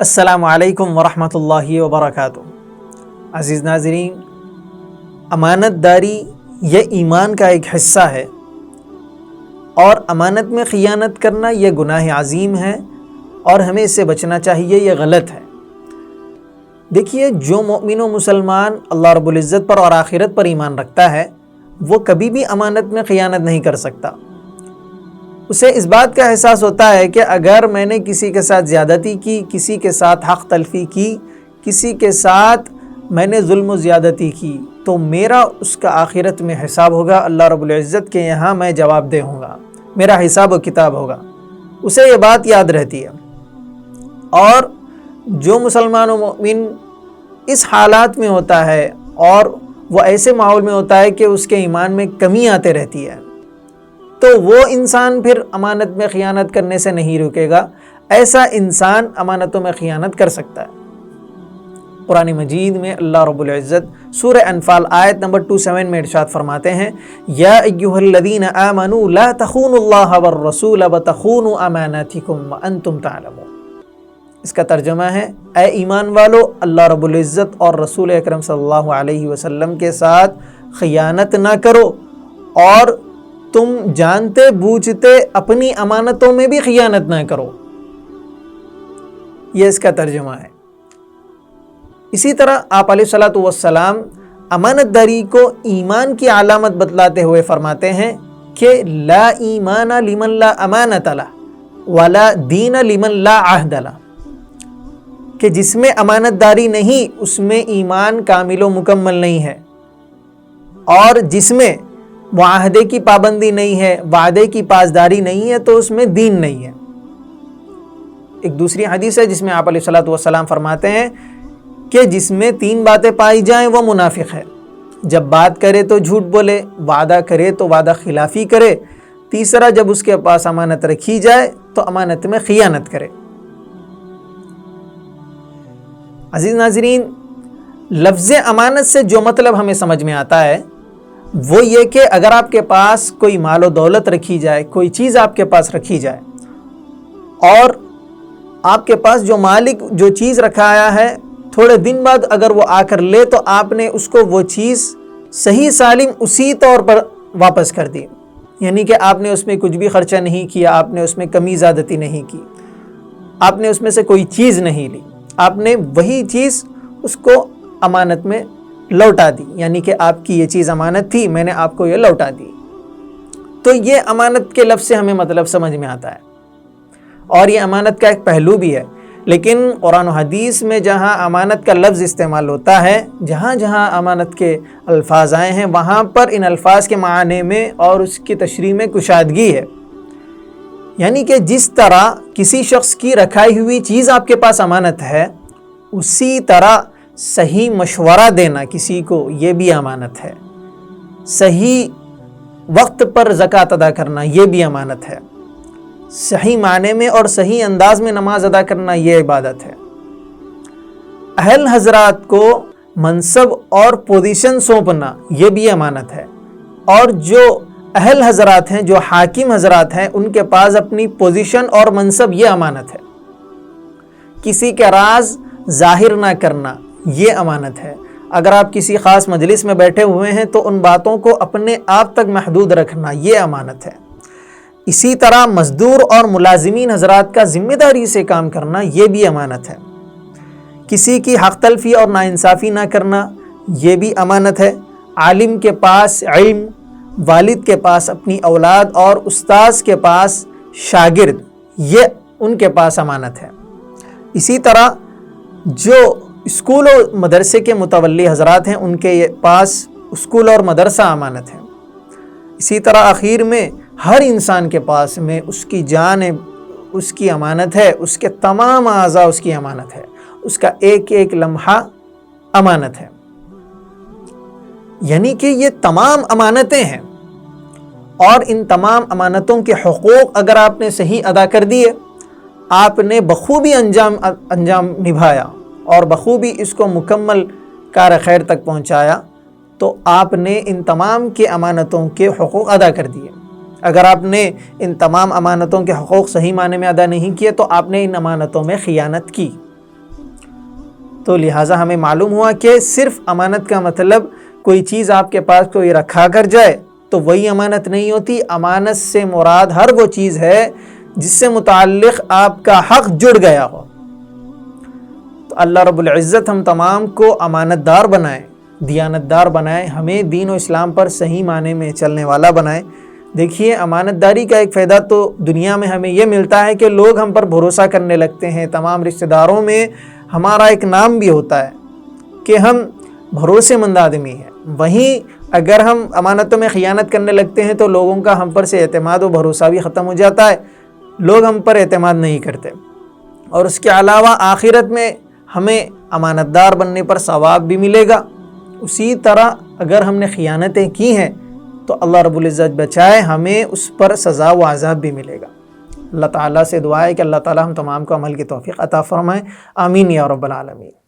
السلام علیکم ورحمۃ اللہ وبرکاتہ۔ عزیز ناظرین، امانت داری یہ ایمان کا ایک حصہ ہے اور امانت میں خیانت کرنا یہ گناہ عظیم ہے اور ہمیں اس سے بچنا چاہیے، یہ غلط ہے۔ دیکھیے، جو مومن و مسلمان اللہ رب العزت پر اور آخرت پر ایمان رکھتا ہے وہ کبھی بھی امانت میں خیانت نہیں کر سکتا۔ اسے اس بات کا احساس ہوتا ہے کہ اگر میں نے کسی کے ساتھ زیادتی کی، کسی کے ساتھ حق تلفی کی، کسی کے ساتھ میں نے ظلم و زیادتی کی تو میرا اس کا آخرت میں حساب ہوگا، اللہ رب العزت کے یہاں میں جواب دہ ہوں گا، میرا حساب و کتاب ہوگا۔ اسے یہ بات یاد رہتی ہے۔ اور جو مسلمان و مومن اس حالات میں ہوتا ہے اور وہ ایسے ماحول میں ہوتا ہے کہ اس کے ایمان میں کمی آتے رہتی ہے، تو وہ انسان پھر امانت میں خیانت کرنے سے نہیں رکے گا۔ ایسا انسان امانتوں میں خیانت کر سکتا ہے۔ قرآن مجید میں اللہ رب العزت سورہ انفال آیت نمبر 27 میں ارشاد فرماتے ہیں، یا ایھا الذین آمنوا لا تخونوا اللہ والرسول وتخونوا اماناتکم وانتم تعلمون۔ اس کا ترجمہ ہے، اے ایمان والو، اللہ رب العزت اور رسول اکرم صلی اللہ علیہ وسلم کے ساتھ خیانت نہ کرو اور تم جانتے بوجھتے اپنی امانتوں میں بھی خیانت نہ کرو۔ یہ اس کا ترجمہ ہے۔ اسی طرح آپ علیہ الصلوۃ والسلام امانت داری کو ایمان کی علامت بتلاتے ہوئے فرماتے ہیں کہ لا ایمان لمن لا امانت لہ ولا دین لمن لا عہد لہ، کہ جس میں امانت داری نہیں اس میں ایمان کامل و مکمل نہیں ہے، اور جس میں معاہدے کی پابندی نہیں ہے، وعدے کی پاسداری نہیں ہے، تو اس میں دین نہیں ہے۔ ایک دوسری حدیث ہے جس میں آپ علیہ الصلوۃ والسلام فرماتے ہیں کہ جس میں 3 باتیں پائی جائیں وہ منافق ہے۔ جب بات کرے تو جھوٹ بولے، وعدہ کرے تو وعدہ خلافی کرے، تیسرا جب اس کے پاس امانت رکھی جائے تو امانت میں خیانت کرے۔ عزیز ناظرین، لفظ امانت سے جو مطلب ہمیں سمجھ میں آتا ہے وہ یہ کہ اگر آپ کے پاس کوئی مال و دولت رکھی جائے، کوئی چیز آپ کے پاس رکھی جائے، اور آپ کے پاس جو مالک جو چیز رکھایا ہے تھوڑے دن بعد اگر وہ آ کر لے تو آپ نے اس کو وہ چیز صحیح سالم اسی طور پر واپس کر دی، یعنی کہ آپ نے اس میں کچھ بھی خرچہ نہیں کیا، آپ نے اس میں کمی زیادتی نہیں کی، آپ نے اس میں سے کوئی چیز نہیں لی، آپ نے وہی چیز اس کو امانت میں لوٹا دی، یعنی کہ آپ کی یہ چیز امانت تھی، میں نے آپ کو یہ لوٹا دی۔ تو یہ امانت کے لفظ سے ہمیں مطلب سمجھ میں آتا ہے، اور یہ امانت کا ایک پہلو بھی ہے۔ لیکن قرآن و حدیث میں جہاں امانت کا لفظ استعمال ہوتا ہے، جہاں جہاں امانت کے الفاظ آئے ہیں وہاں پر ان الفاظ کے معنی میں اور اس کی تشریح میں کشادگی ہے، یعنی کہ جس طرح کسی شخص کی رکھائی ہوئی چیز آپ کے پاس امانت ہے، اسی طرح صحیح مشورہ دینا کسی کو یہ بھی امانت ہے، صحیح وقت پر زکوٰۃ ادا کرنا یہ بھی امانت ہے، صحیح معنی میں اور صحیح انداز میں نماز ادا کرنا یہ عبادت ہے۔ اہل حضرات کو منصب اور پوزیشن سونپنا یہ بھی امانت ہے، اور جو اہل حضرات ہیں، جو حاکم حضرات ہیں، ان کے پاس اپنی پوزیشن اور منصب یہ امانت ہے۔ کسی کے راز ظاہر نہ کرنا یہ امانت ہے۔ اگر آپ کسی خاص مجلس میں بیٹھے ہوئے ہیں تو ان باتوں کو اپنے آپ تک محدود رکھنا یہ امانت ہے۔ اسی طرح مزدور اور ملازمین حضرات کا ذمہ داری سے کام کرنا یہ بھی امانت ہے۔ کسی کی حق تلفی اور ناانصافی نہ کرنا یہ بھی امانت ہے۔ عالم کے پاس علم، والد کے پاس اپنی اولاد اور استاذ کے پاس شاگرد یہ ان کے پاس امانت ہے۔ اسی طرح جو اسکول و مدرسے کے متولی حضرات ہیں ان کے پاس اسکول اور مدرسہ امانت ہے۔ اسی طرح آخر میں ہر انسان کے پاس میں اس کی جان اس کی امانت ہے، اس کے تمام اعضاء اس کی امانت ہے، اس کا ایک ایک لمحہ امانت ہے، یعنی کہ یہ تمام امانتیں ہیں، اور ان تمام امانتوں کے حقوق اگر آپ نے صحیح ادا کر دیے، آپ نے بخوبی انجام نبھایا اور بخوبی اس کو مکمل کار خیر تک پہنچایا، تو آپ نے ان تمام کے امانتوں کے حقوق ادا کر دیے۔ اگر آپ نے ان تمام امانتوں کے حقوق صحیح معنی میں ادا نہیں کیے تو آپ نے ان امانتوں میں خیانت کی۔ تو لہٰذا ہمیں معلوم ہوا کہ صرف امانت کا مطلب کوئی چیز آپ کے پاس کوئی رکھا کر جائے تو وہی امانت نہیں ہوتی. امانت سے مراد ہر وہ چیز ہے جس سے متعلق آپ کا حق جڑ گیا ہو. تو اللہ رب العزت ہم تمام کو امانت دار بنائے، دیانت دار بنائے، ہمیں دین و اسلام پر صحیح معنی میں چلنے والا بنائے. دیکھیے امانت داری کا ایک فائدہ تو دنیا میں ہمیں یہ ملتا ہے کہ لوگ ہم پر بھروسہ کرنے لگتے ہیں. تمام رشتہ داروں میں ہمارا ایک نام بھی ہوتا ہے کہ ہم بھروسے مند آدمی ہیں. وہیں اگر ہم امانتوں میں خیانت کرنے لگتے ہیں تو لوگوں کا ہم پر سے اعتماد و بھروسہ بھی ختم ہو جاتا ہے، لوگ ہم پر اعتماد نہیں کرتے. اور اس کے علاوہ آخرت میں ہمیں امانت دار بننے پر ثواب بھی ملے گا. اسی طرح اگر ہم نے خیانتیں کی ہیں تو اللہ رب العزت بچائے ہمیں اس پر سزا و عذاب بھی ملے گا. اللہ تعالیٰ سے دعا ہے کہ اللہ تعالیٰ ہم تمام کو عمل کی توفیق عطا فرمائے. آمین یا رب العالمین.